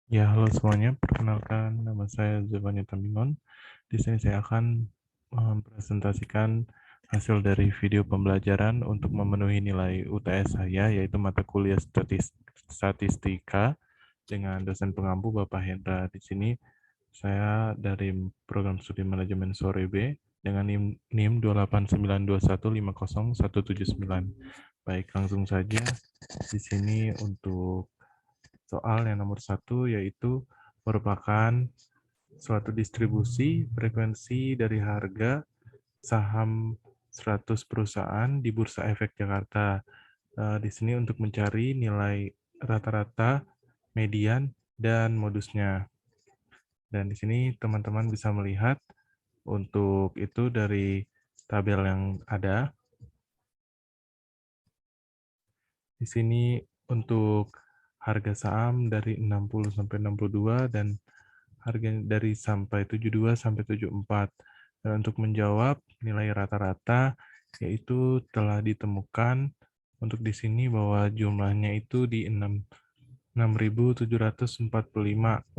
Ya, halo semuanya. Perkenalkan, nama saya Giovanni Tambingon. Di sini saya akan mempresentasikan hasil dari video pembelajaran untuk memenuhi nilai UTS saya, yaitu mata kuliah statistika dengan dosen pengampu Bapak Hendra. Di sini saya dari program studi manajemen sore B dengan NIM 28921507179. Baik, langsung saja di sini untuk soal yang nomor satu, yaitu merupakan suatu distribusi frekuensi dari harga saham 100 perusahaan di Bursa Efek Jakarta. Di sini untuk mencari nilai rata-rata, median, dan modusnya. Dan di sini teman-teman bisa melihat untuk itu dari tabel yang ada. Di sini untuk harga saham dari 60 sampai 62 dan harga dari sampai 72 sampai 74. Dan untuk menjawab nilai rata-rata yaitu telah ditemukan untuk di sini bahwa jumlahnya itu di 6.745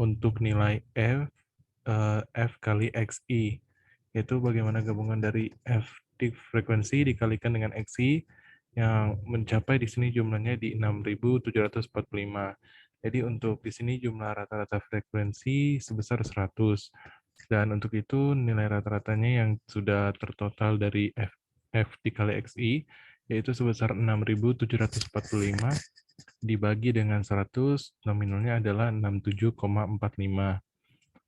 untuk nilai F kali XI, yaitu bagaimana gabungan dari F di frekuensi dikalikan dengan XI yang mencapai di sini jumlahnya di 6.745. Jadi untuk di sini jumlah rata-rata frekuensi sebesar 100. Dan untuk itu nilai rata-ratanya yang sudah tertotal dari F dikali XI yaitu sebesar 6.745 dibagi dengan 100, nominalnya adalah 67,45.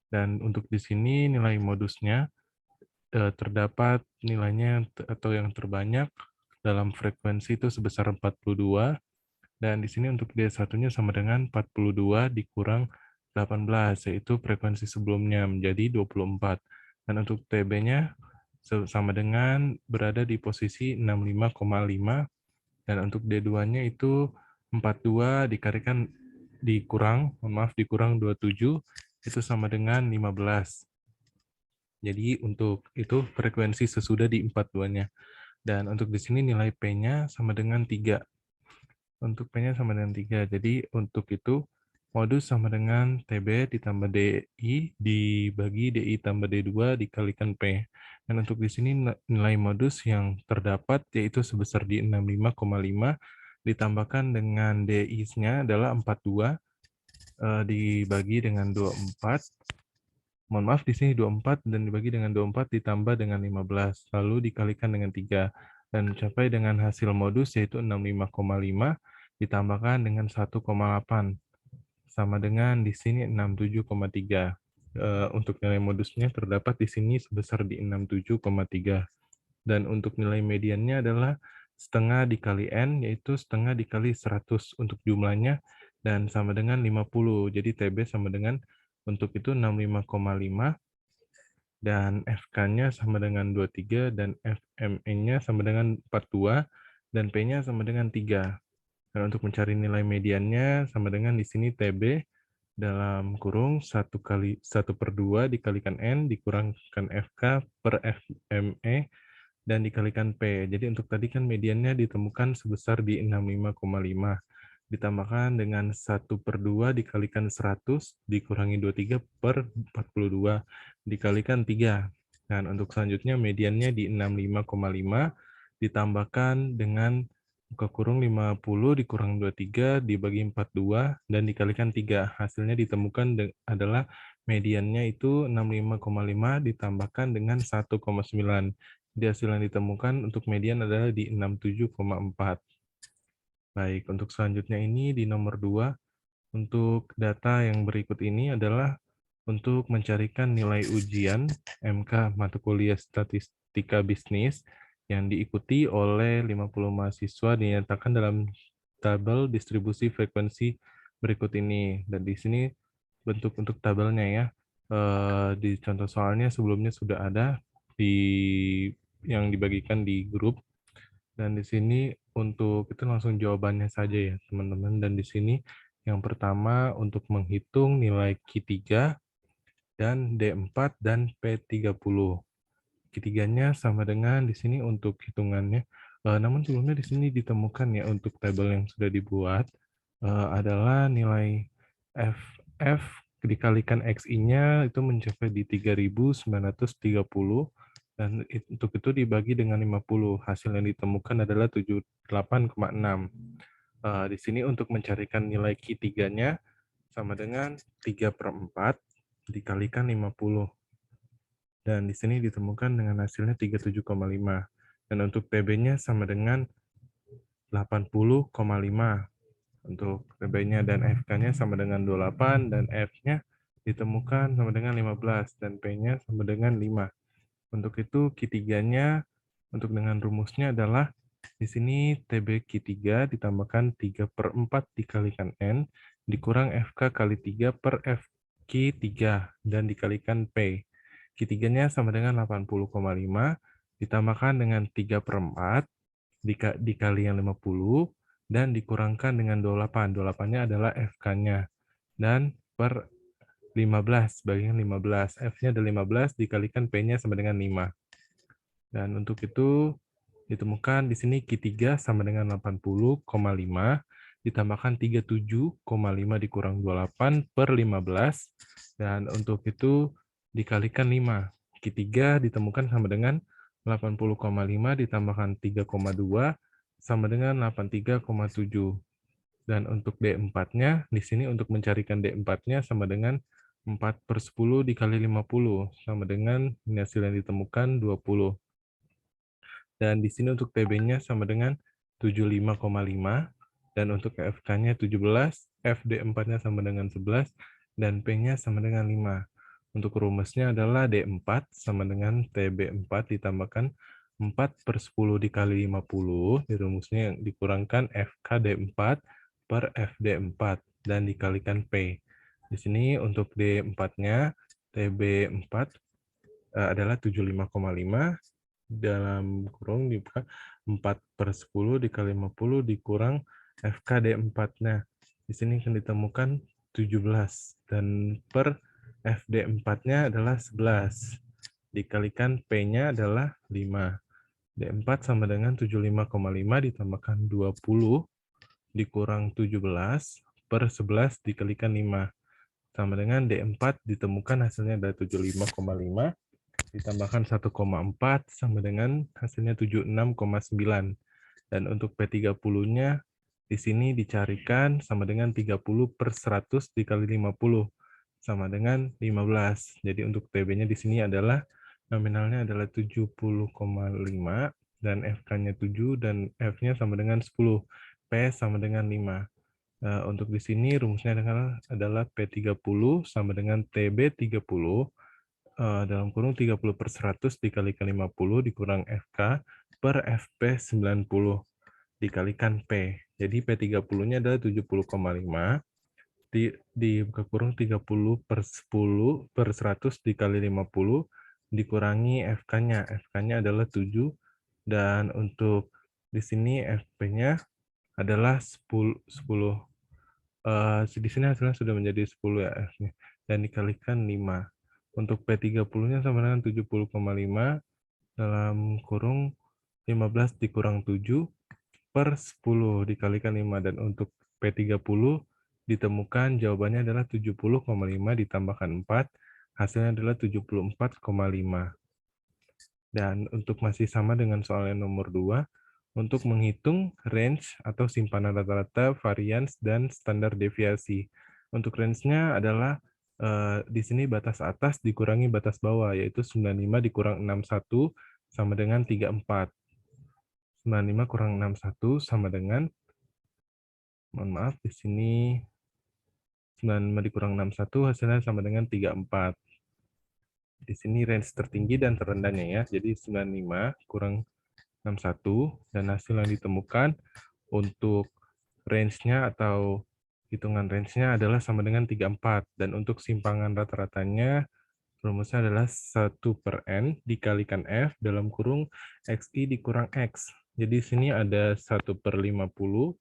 Dan untuk di sini nilai modusnya terdapat nilainya atau yang terbanyak dalam frekuensi itu sebesar 42, dan di sini untuk D1-nya sama dengan 42 dikurang 18, yaitu frekuensi sebelumnya menjadi 24. Dan untuk TB-nya sama dengan berada di posisi 65,5, dan untuk D2-nya itu 42 dikurang 27, itu sama dengan 15. Jadi untuk itu frekuensi sesudah di 42-nya. Dan untuk di sini nilai P-nya sama dengan 3. Untuk P-nya sama dengan 3. Jadi untuk itu modus sama dengan TB ditambah DI dibagi DI tambah D2 dikalikan P. Dan untuk di sini nilai modus yang terdapat yaitu sebesar di 65,5 ditambahkan dengan DI-nya adalah 42 dibagi dengan 24. Mohon maaf, di sini 24 dan dibagi dengan 24 ditambah dengan 15, lalu dikalikan dengan 3, dan mencapai dengan hasil modus yaitu 65,5 ditambahkan dengan 1,8, sama dengan di sini 67,3. Untuk nilai modusnya terdapat di sini sebesar di 67,3. Dan untuk nilai mediannya adalah setengah dikali N, yaitu setengah dikali 100 untuk jumlahnya, dan sama dengan 50. Jadi TB sama dengan untuk itu 65,5, dan FK-nya sama dengan 23, dan FME-nya sama dengan 42, dan P-nya sama dengan 3. Dan untuk mencari nilai mediannya sama dengan di sini TB dalam kurung 1/2 dikalikan N dikurangkan FK per FME dan dikalikan P. Jadi untuk tadi kan mediannya ditemukan sebesar di 65,5. Ditambahkan dengan 1/2 dikalikan 100 dikurangi 23 per 42 dikalikan 3. Dan untuk selanjutnya mediannya di 65,5 ditambahkan dengan buka kurung 50 dikurang 23 dibagi 42 dan dikalikan 3. Hasilnya ditemukan adalah mediannya itu 65,5 ditambahkan dengan 1,9. Jadi hasil yang ditemukan untuk median adalah di 67,4. Baik, untuk selanjutnya ini di nomor 2, untuk data yang berikut ini adalah untuk mencarikan nilai ujian MK mata kuliah Statistika Bisnis yang diikuti oleh 50 mahasiswa dinyatakan dalam tabel distribusi frekuensi berikut ini. Dan di sini bentuk untuk tabelnya ya. Di contoh soalnya sebelumnya sudah ada di yang dibagikan di grup. Dan di sini untuk itu langsung jawabannya saja ya, teman-teman. Dan di sini yang pertama untuk menghitung nilai Q3 dan D4 dan P30. Q3-nya sama dengan di sini untuk hitungannya. Namun sebelumnya di sini ditemukan ya untuk tabel yang sudah dibuat adalah nilai F F dikalikan XI-nya itu mencapai di 3.930 dan untuk itu dibagi dengan 50. Hasil yang ditemukan adalah 78,6. Di sini untuk mencarikan nilai Q3-nya sama dengan 3/4 dikalikan 50. Dan di sini ditemukan dengan hasilnya 37,5. Dan untuk TB-nya sama dengan 80,5. Untuk TB-nya dan FK-nya sama dengan 28 dan F-nya ditemukan sama dengan 15 dan P-nya sama dengan 5. Untuk itu Q3-nya untuk dengan rumusnya adalah di sini TB Q3 ditambahkan 3/4 dikalikan N dikurang FK kali 3 per F Q3 dan dikalikan P. Q3-nya sama dengan 80,5 ditambahkan dengan 3/4 dikali yang 50 dan dikurangkan dengan 28. 28-nya adalah FK-nya. Dan per 15, bagian 15. F-nya ada 15, dikalikan P-nya sama dengan 5. Dan untuk itu, ditemukan di sini Q3 sama dengan 80,5, ditambahkan 37,5 dikurang 28 per 15. Dan untuk itu, dikalikan 5. Q3 ditemukan sama dengan 80,5 ditambahkan 3,2 sama dengan 83,7. Dan untuk D4-nya, di sini untuk mencarikan D4-nya sama dengan 4/10 dikali 50, sama dengan hasil yang ditemukan 20. Dan di sini untuk TB-nya sama dengan 75,5, dan untuk FK-nya 17, FD4-nya sama dengan 11, dan P-nya sama dengan 5. Untuk rumusnya adalah D4 sama dengan TB4 ditambahkan 4/10 dikali 50, di rumusnya yang dikurangkan FK-D4 per FD4 dan dikalikan P. Di sini untuk D4-nya TB4 adalah 75,5 dalam kurung dibuka 4/10 dikali 50 dikurang FK-D4-nya. Di sini akan ditemukan 17 dan per FD4-nya adalah 11. Dikalikan P-nya adalah 5. D4 sama dengan 75,5 ditambahkan 20 dikurang 17 per 11 dikalikan 5. Sama dengan D4 ditemukan hasilnya adalah 75,5 ditambahkan 1,4 sama dengan hasilnya 76,9. Dan untuk P30-nya di sini dicarikan sama dengan 30 per 100 dikali 50 sama dengan 15. Jadi untuk TB-nya di sini adalah nominalnya adalah 70,5 dan FK-nya 7 dan F-nya sama dengan 10. P sama dengan 5. Untuk di sini rumusnya adalah P30 sama dengan TB30 dalam kurung 30/100 dikalikan 50 dikurang FK per FP 90 dikalikan P. Jadi P30-nya adalah 70,5 buka kurung 30/10 per 100 dikali 50 dikurangi FK-nya. FK-nya adalah 7 dan untuk di sini FP-nya adalah 10. Di sini hasilnya sudah menjadi 10 ya F-nya dan dikalikan 5. Untuk P30-nya sama dengan 70,5 dalam kurung 15 dikurang 7 per 10 dikalikan 5. Dan untuk P30 ditemukan jawabannya adalah 70,5 ditambahkan 4, hasilnya adalah 74,5. Dan untuk masih sama dengan soal yang nomor 2, untuk menghitung range atau simpanan rata-rata, varians, dan standar deviasi. Untuk range-nya adalah di sini batas atas dikurangi batas bawah, yaitu 95 dikurang 61 sama dengan 34. 95 kurang 61 sama dengan, mohon maaf, di sini 95 dikurang 61 hasilnya sama dengan 34. Di sini range tertinggi dan terendahnya ya, jadi 95 kurang 61 dan hasil yang ditemukan untuk range-nya atau hitungan range-nya adalah sama dengan 34 dan untuk simpangan rata-ratanya rumusnya adalah 1/n dikalikan F dalam kurung XI dikurang X. Jadi di sini ada 1/50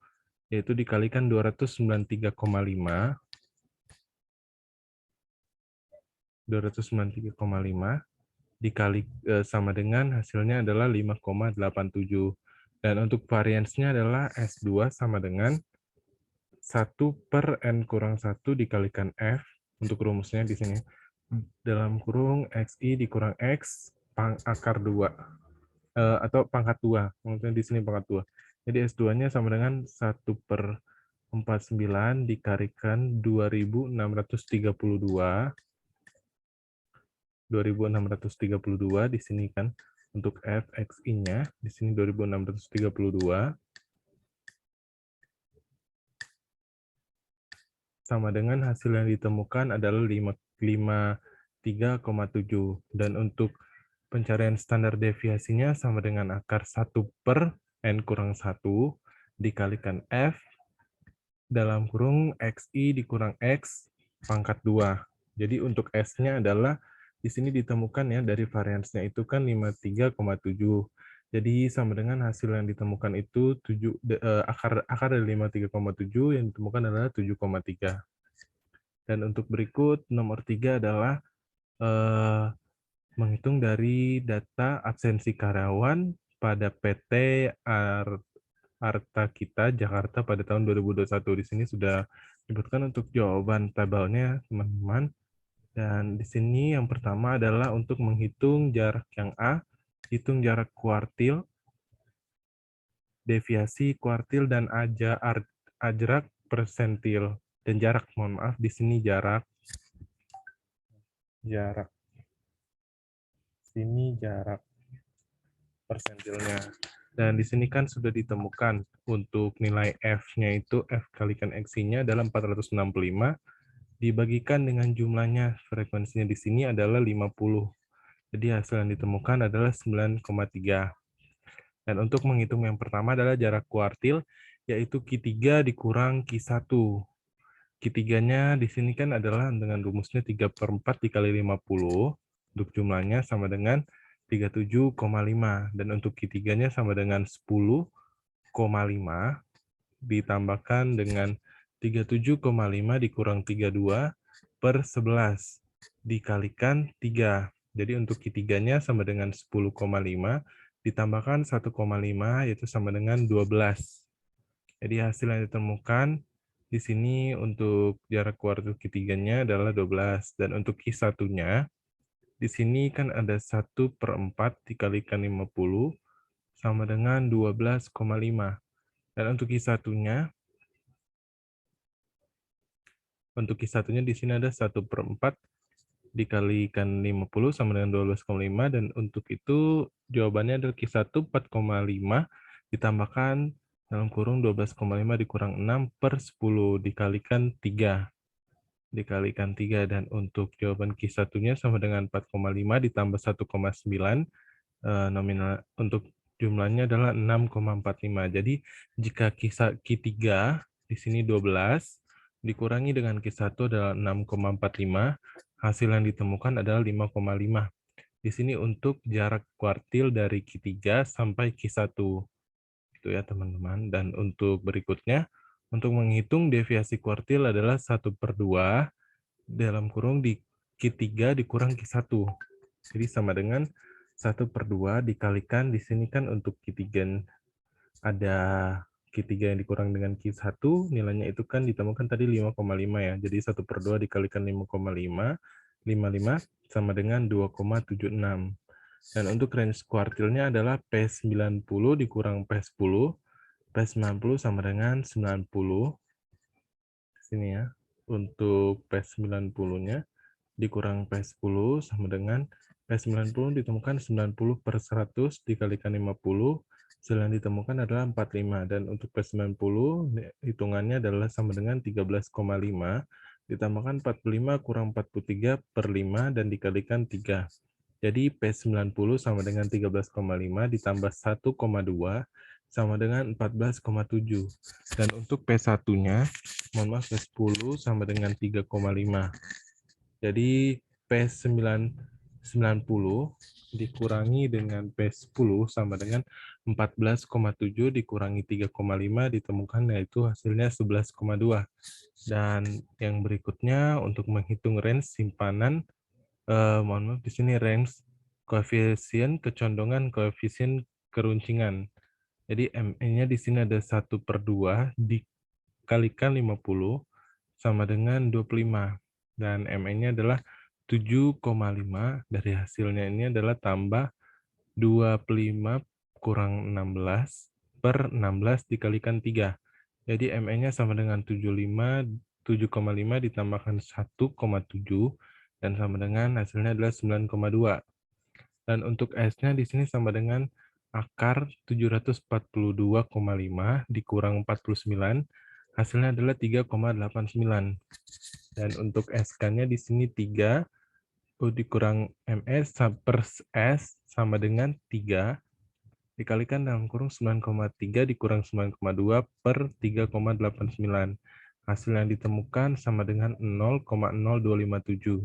yaitu dikalikan 293,5 dikali sama dengan hasilnya adalah 5,87. Dan untuk variansnya adalah S2 sama dengan 1/n kurang 1 dikalikan F, untuk rumusnya di sini, dalam kurung XI dikurang X akar 2, atau pangkat 2, maksudnya di sini pangkat 2. Jadi S2-nya sama dengan 1/49 dikalikan 2632 di sini kan, untuk F, XI-nya, di sini 2632, sama dengan hasil yang ditemukan adalah 53,7. Dan untuk pencarian standar deviasinya sama dengan akar 1/n kurang 1 dikalikan F dalam kurung XI dikurang X pangkat 2. Jadi untuk S-nya adalah di sini ditemukan ya dari variansnya itu kan 53,7. Jadi sama dengan hasil yang ditemukan itu akar dari 53,7 yang ditemukan adalah 7,3. Dan untuk berikut nomor 3 adalah menghitung dari data absensi karyawan pada PT Arta Kita Jakarta pada tahun 2021. Di sini sudah disebutkan untuk jawaban tabelnya, teman-teman. Dan di sini yang pertama adalah untuk menghitung jarak yang A, hitung jarak kuartil, deviasi kuartil, dan jarak persentil. Dan jarak, mohon maaf, di sini jarak. Sini jarak persentilnya. Dan di sini kan sudah ditemukan untuk nilai F-nya itu, F kalikan XI-nya adalah 465, dibagikan dengan jumlahnya, frekuensinya di sini adalah 50. Jadi hasil yang ditemukan adalah 9,3. Dan untuk menghitung yang pertama adalah jarak kuartil, yaitu Q3 dikurang Q1. Q3-nya di sini kan adalah dengan rumusnya 3/4 dikali 50, untuk jumlahnya sama dengan 37,5. Dan untuk Q3-nya sama dengan 10,5 ditambahkan dengan 37,5 dikurang 32/11 dikalikan 3. Jadi untuk Q3-nya sama dengan 10,5 ditambahkan 1,5 yaitu sama dengan 12. Jadi hasil yang ditemukan di sini untuk jarak kuartil Q3-nya adalah 12. Dan untuk Q1-nya, di sini kan ada 1/4 dikalikan 50 sama dengan 12,5. Dan untuk Q1-nya di sini ada 1/4 dikalikan 50 sama dengan 12,5. Dan untuk itu jawabannya adalah Q1 4,5 ditambahkan dalam kurung 12,5 dikurang 6/10 dikalikan 3. Dan untuk jawaban Q1-nya sama dengan 4,5 ditambah 1,9, nominal untuk jumlahnya adalah 6,45. Jadi jika Q3 di sini 12 dikurangi dengan Q1 adalah 6,45, hasil yang ditemukan adalah 5,5. Di sini untuk jarak kuartil dari Q3 sampai Q1. Itu ya teman-teman. Dan untuk berikutnya, untuk menghitung deviasi kuartil adalah 1/2 dalam kurung di Q3 dikurang Q1. Jadi sama dengan 1/2 dikalikan di sini kan untuk Q3 ada Q3 yang dikurang dengan Q1, nilainya itu kan ditemukan tadi 5,5 ya. Jadi 1/2 dikalikan 5,5 sama dengan 2,76. Dan untuk range kuartilnya adalah P90 dikurang P10. P90 sama dengan 90. Sini ya. Untuk P90-nya dikurang P10 sama dengan P90 ditemukan 90/100 dikalikan 50. Hasil yang ditemukan adalah 45. Dan untuk P90 hitungannya adalah sama dengan 13,5 ditambahkan 45 kurang 43/5 dan dikalikan 3. Jadi P90 sama dengan 13,5 ditambah 1,2 sama dengan 14,7. Dan untuk P1-nya, mohon maaf, P10 sama dengan 3,5. Jadi P90 dikurangi dengan P10 sama dengan 14,7 dikurangi 3,5 ditemukan yaitu hasilnya 11,2. Dan yang berikutnya untuk menghitung range simpanan, mohon maaf di sini range koefisien kecondongan koefisien keruncingan. Jadi ME-nya di sini ada 1/2 kalikan 50 sama dengan 25. Dan MN-nya adalah 7,5, dari hasilnya ini adalah tambah 25 kurang 16 per 16 dikalikan 3. Jadi MN-nya sama dengan 7,5 ditambahkan 1,7 dan sama dengan hasilnya adalah 9,2. Dan untuk S-nya di sini sama dengan akar 742,5 dikurang 49, hasilnya adalah 3,89. Dan untuk SK-nya di sini 3 dikurang MS per S sama dengan 3 dikalikan dalam kurung 9,3 dikurang 9,2 per 3,89. Hasil yang ditemukan sama dengan 0,0257.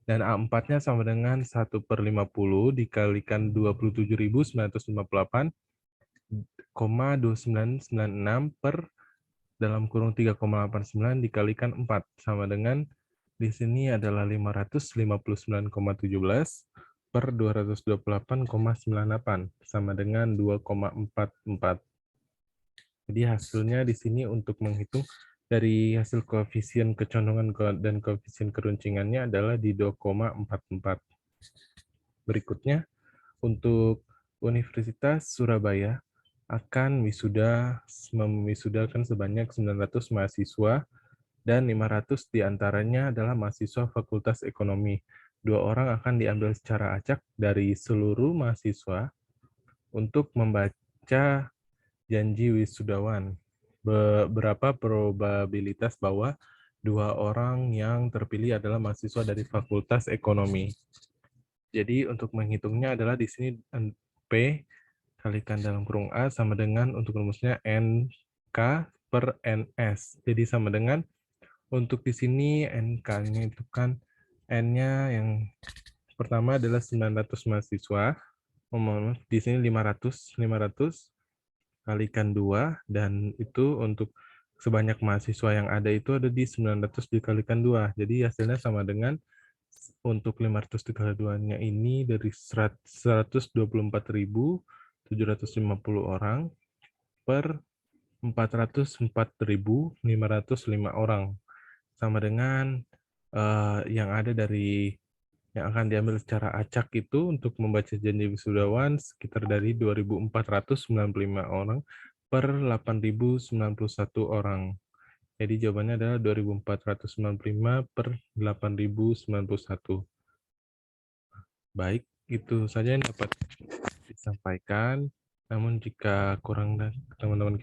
Dan A4-nya sama dengan 1 per 50 dikalikan 27.958,2996 per dalam kurung 3,89 dikalikan 4 sama dengan di sini adalah 559,17 per 228,98 sama dengan 2,44. Jadi hasilnya di sini untuk menghitung dari hasil koefisien kecondongan dan koefisien keruncingannya adalah di 2,44. Berikutnya, untuk Universitas Surabaya akan memwisudakan sebanyak 900 mahasiswa dan 500 diantaranya adalah mahasiswa Fakultas Ekonomi. 2 orang akan diambil secara acak dari seluruh mahasiswa untuk membaca janji wisudawan. Berapa probabilitas bahwa 2 orang yang terpilih adalah mahasiswa dari Fakultas Ekonomi. Jadi untuk menghitungnya adalah di sini P kalikan dalam kurung A sama dengan untuk rumusnya NK per NS. Jadi sama dengan untuk di sini NK-nya itu kan N-nya yang pertama adalah 900 mahasiswa. Di sini 500 kalikan 2 dan itu untuk sebanyak mahasiswa yang ada itu ada di 900 dikalikan 2. Jadi hasilnya sama dengan untuk 500 dikali 2-nya ini dari 124.750 orang per 404.505 orang. Sama dengan yang ada dari yang akan diambil secara acak itu untuk membaca janji wisudawan sekitar dari 2.495 orang per 8.091 orang. Jadi jawabannya adalah 2.495 per 8.091. Baik, itu saja yang dapat disampaikan. Namun jika teman-teman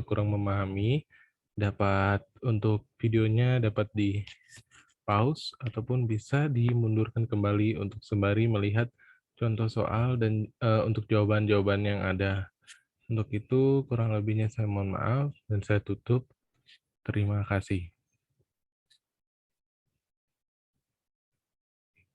kurang memahami, dapat untuk videonya dapat di pause ataupun bisa dimundurkan kembali untuk sembari melihat contoh soal dan untuk jawaban-jawaban yang ada. Untuk itu kurang lebihnya saya mohon maaf dan saya tutup. Terima kasih.